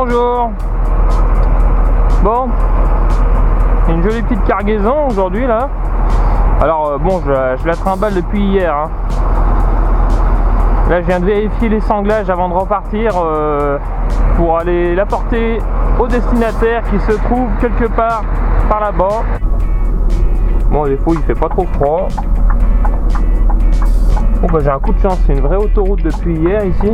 Bonjour. Bon, une jolie petite cargaison aujourd'hui là. Alors bon, je la trimballe depuis hier hein. Là je viens de vérifier les sanglages avant de repartir pour aller la porter au destinataire qui se trouve quelque part par là-bas. Bon, des fois il fait pas trop froid. Bon bah j'ai un coup de chance, c'est une vraie autoroute depuis hier ici.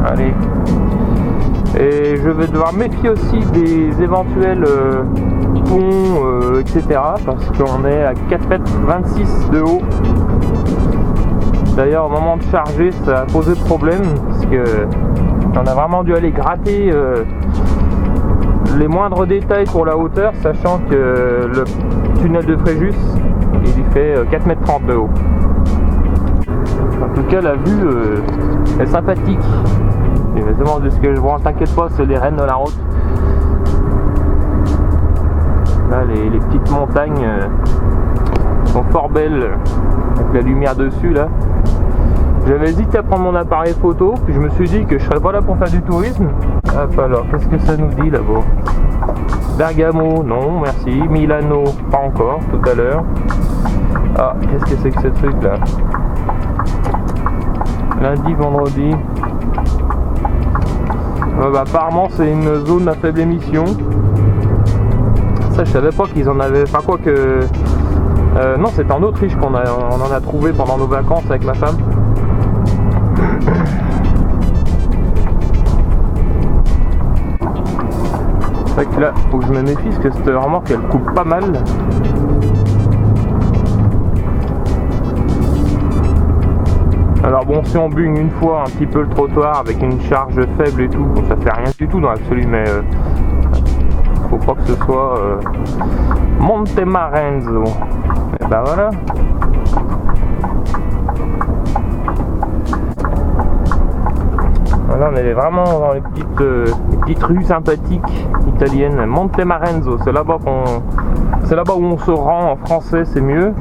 Allez. Et je vais devoir méfier aussi des éventuels ponts, etc. Parce qu'on est à 4,26 m de haut. D'ailleurs au moment de charger ça a posé problème parce que on a vraiment dû aller gratter les moindres détails pour la hauteur, sachant que le tunnel de Fréjus il fait 4,30 m de haut. En tout cas la vue est sympathique. Exactement de ce que je vois, t'inquiète pas, c'est les rennes de la route. Là les petites montagnes sont fort belles avec la lumière dessus là. J'avais hésité à prendre mon appareil photo, puis je me suis dit que je serais pas là pour faire du tourisme. Hop, alors qu'est-ce que ça nous dit là-bas? Bergamo, non merci. Milano, pas encore, tout à l'heure. Ah, qu'est-ce que c'est que ce truc là? Lundi, vendredi. Bah, apparemment c'est une zone à faible émission. Ça je savais pas qu'ils en avaient. Enfin quoi que. Non, c'est en Autriche qu'on en a trouvé pendant nos vacances avec ma femme. C'est vrai que là, faut que je me méfie parce que cette remorque elle coupe pas mal. Alors bon, si on bugne une fois un petit peu le trottoir avec une charge faible et tout, bon, ça fait rien du tout dans l'absolu, mais faut pas que ce soit Montemarenzo. Et ben voilà. Voilà, on est vraiment dans les petites rues sympathiques italiennes. Montemarenzo, c'est là-bas où on se rend en français, c'est mieux.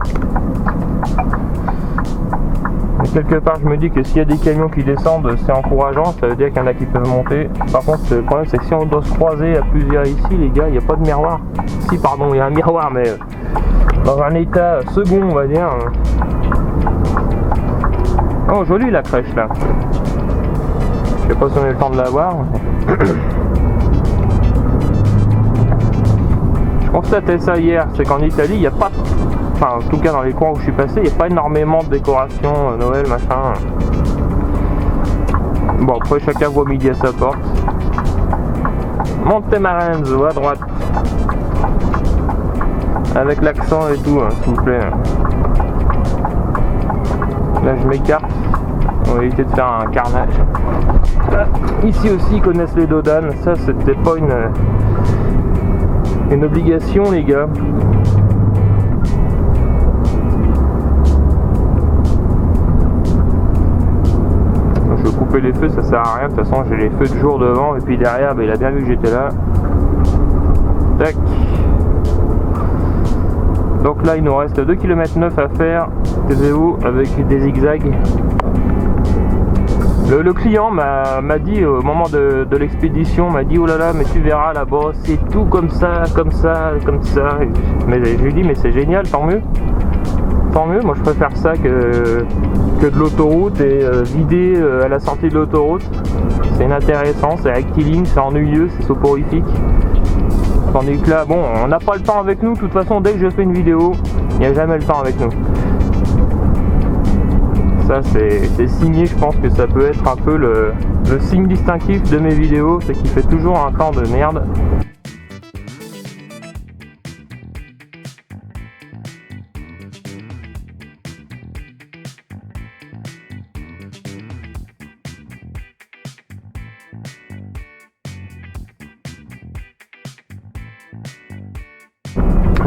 Quelque part je me dis que s'il y a des camions qui descendent c'est encourageant, ça veut dire qu'il y en a qui peuvent monter. Par contre le problème c'est que si on doit se croiser à plusieurs ici les gars, il n'y a pas de miroir. Si pardon, il y a un miroir mais dans un état second on va dire. Oh jolie la crèche là. Je sais pas si on a eu le temps de la voir. Je constatais ça hier, c'est qu'en Italie il n'y a pas enfin, en tout cas dans les coins où je suis passé, il n'y a pas énormément de décorations Noël, machin. Bon, après chacun voit midi à sa porte. Montemarenzo à droite. Avec l'accent et tout, hein, s'il vous plaît. Là, je m'écarte. On va éviter de faire un carnage. Là, ici aussi, ils connaissent les dodanes. Ça, c'était pas une obligation, les gars. Les feux ça sert à rien, de toute façon j'ai les feux de jour devant et puis derrière il a bien vu que j'étais là. Tac. Donc là il nous reste 2,9 km à faire, TVO avec des zigzags. Le client m'a dit au moment de l'expédition, m'a dit oh là là mais tu verras là-bas c'est tout comme ça, comme ça, comme ça. Mais je lui dis mais c'est génial, tant mieux. Tant mieux, moi je préfère ça que de l'autoroute et vider à la sortie de l'autoroute. C'est inintéressant, c'est rectiligne, c'est ennuyeux, c'est soporifique. Tandis que là, bon, on n'a pas le temps avec nous, de toute façon dès que je fais une vidéo, il n'y a jamais le temps avec nous. Ça c'est signé, je pense que ça peut être un peu le signe distinctif de mes vidéos, c'est qu'il fait toujours un temps de merde.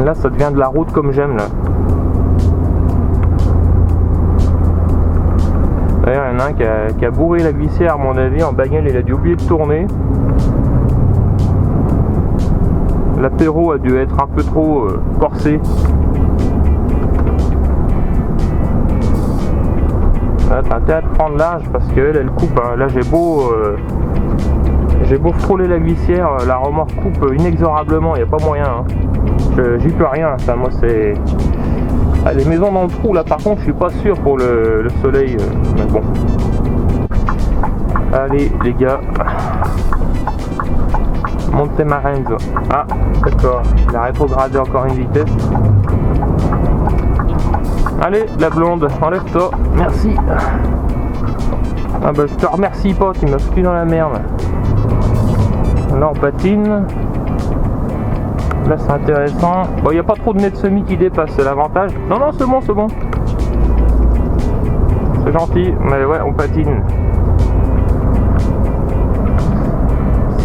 Là ça devient de la route comme j'aime là. D'ailleurs il y en a un qui a bourré la glissière à mon avis en bagnole, il a dû oublier de tourner. L'apéro a dû être un peu trop corsé. Là, t'as intérêt de prendre large parce qu'elle, elle coupe. Hein. Là, j'ai beau frôler la glissière, la remorque coupe inexorablement, il n'y a pas moyen. Hein. J'y peux rien. Ça, moi, c'est. Ah, les maisons dans le trou, là, par contre, je suis pas sûr pour le soleil. Mais bon. Allez, les gars. Monte Marenzo. Ah, d'accord. Il a rétrogradé encore une vitesse. Allez, la blonde, enlève-toi. Merci. Ah bah je te remercie pas, tu m'as foutu dans la merde. Là on patine. Là c'est intéressant. Bon, il n'y a pas trop de nez de semi qui dépasse, c'est l'avantage. Non, non, c'est bon, c'est bon. C'est gentil, mais ouais, on patine.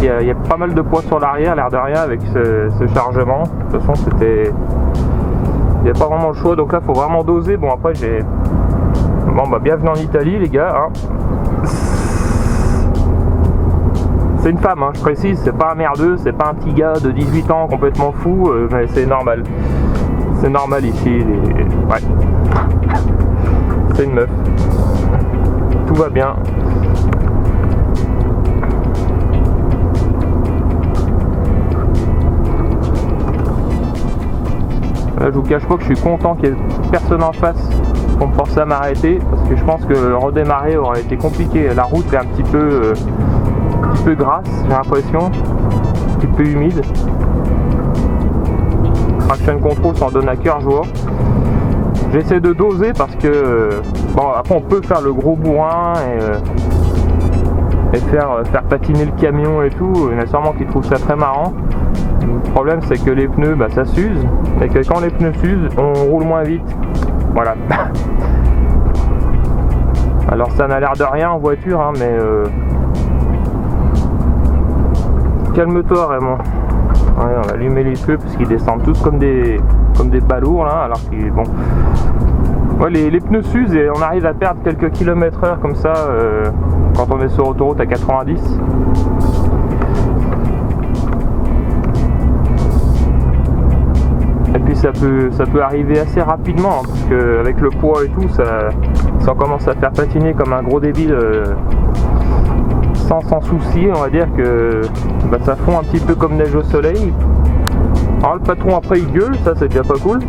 Il y a pas mal de poids sur l'arrière, l'air de rien, avec ce chargement. De toute façon, c'était... Il n'y a pas vraiment le choix, donc là, il faut vraiment doser. Bon, après, j'ai... Bon, bah, bienvenue en Italie, les gars. Hein. C'est une femme, hein, je précise. C'est pas un merdeux, c'est pas un petit gars de 18 ans complètement fou, mais c'est normal. C'est normal ici. Ouais. C'est une meuf. Tout va bien. Là, je vous cache pas que je suis content qu'il n'y ait personne en face pour me forcer à m'arrêter, parce que je pense que redémarrer aurait été compliqué. La route est un petit peu grasse, j'ai l'impression, un petit peu humide. Traction control s'en donne à cœur joie. J'essaie de doser parce que bon, après on peut faire le gros bourrin et faire patiner le camion et tout. Il y en a sûrement qui trouvent ça très marrant. Le problème c'est que les pneus, bah, ça s'use, et que quand les pneus s'usent, on roule moins vite. Voilà. Alors ça n'a l'air de rien en voiture, hein, mais calme-toi Raymond. Ouais, on va allumer les feux parce qu'ils descendent tous comme des balourds là, alors qu'ils bon. Ouais, les pneus s'usent et on arrive à perdre quelques kilomètres/heure comme ça quand on est sur autoroute à 90. Et puis ça peut arriver assez rapidement, hein, parce que avec le poids et tout, ça commence à faire patiner comme un gros débile sans souci. On va dire que bah, ça fond un petit peu comme neige au soleil. Alors le patron après il gueule, ça c'est déjà pas cool.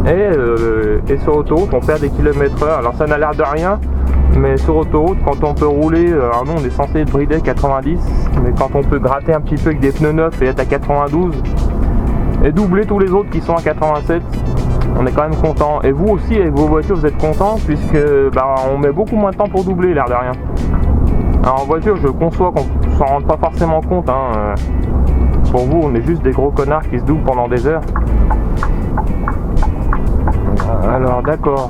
Et sur autoroute on perd des kilomètres/heure. Alors ça n'a l'air de rien, mais sur autoroute quand on peut rouler, alors nous on est censé être bridé à 90, mais quand on peut gratter un petit peu avec des pneus neufs et être à 92 et doubler tous les autres qui sont à 87, on est quand même content. Et vous aussi avec vos voitures vous êtes contents, puisque bah, on met beaucoup moins de temps pour doubler, l'air de rien. Alors en voiture je conçois qu'on s'en rende pas forcément compte, hein. Pour vous on est juste des gros connards qui se doublent pendant des heures. Alors d'accord.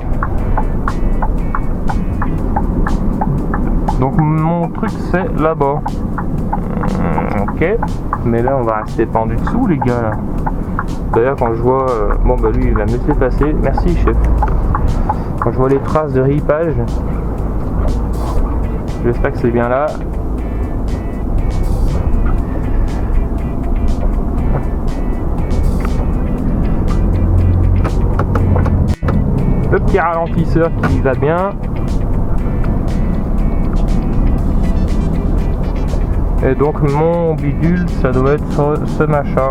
Donc mon truc c'est là-bas. Ok. Mais là on va rester pendu dessous les gars là. D'ailleurs quand je vois... bon bah lui il va me laisser passer. Merci chef. Quand je vois les traces de ripage, j'espère que c'est bien là. Le petit ralentisseur qui va bien. Et donc mon bidule ça doit être ce machin.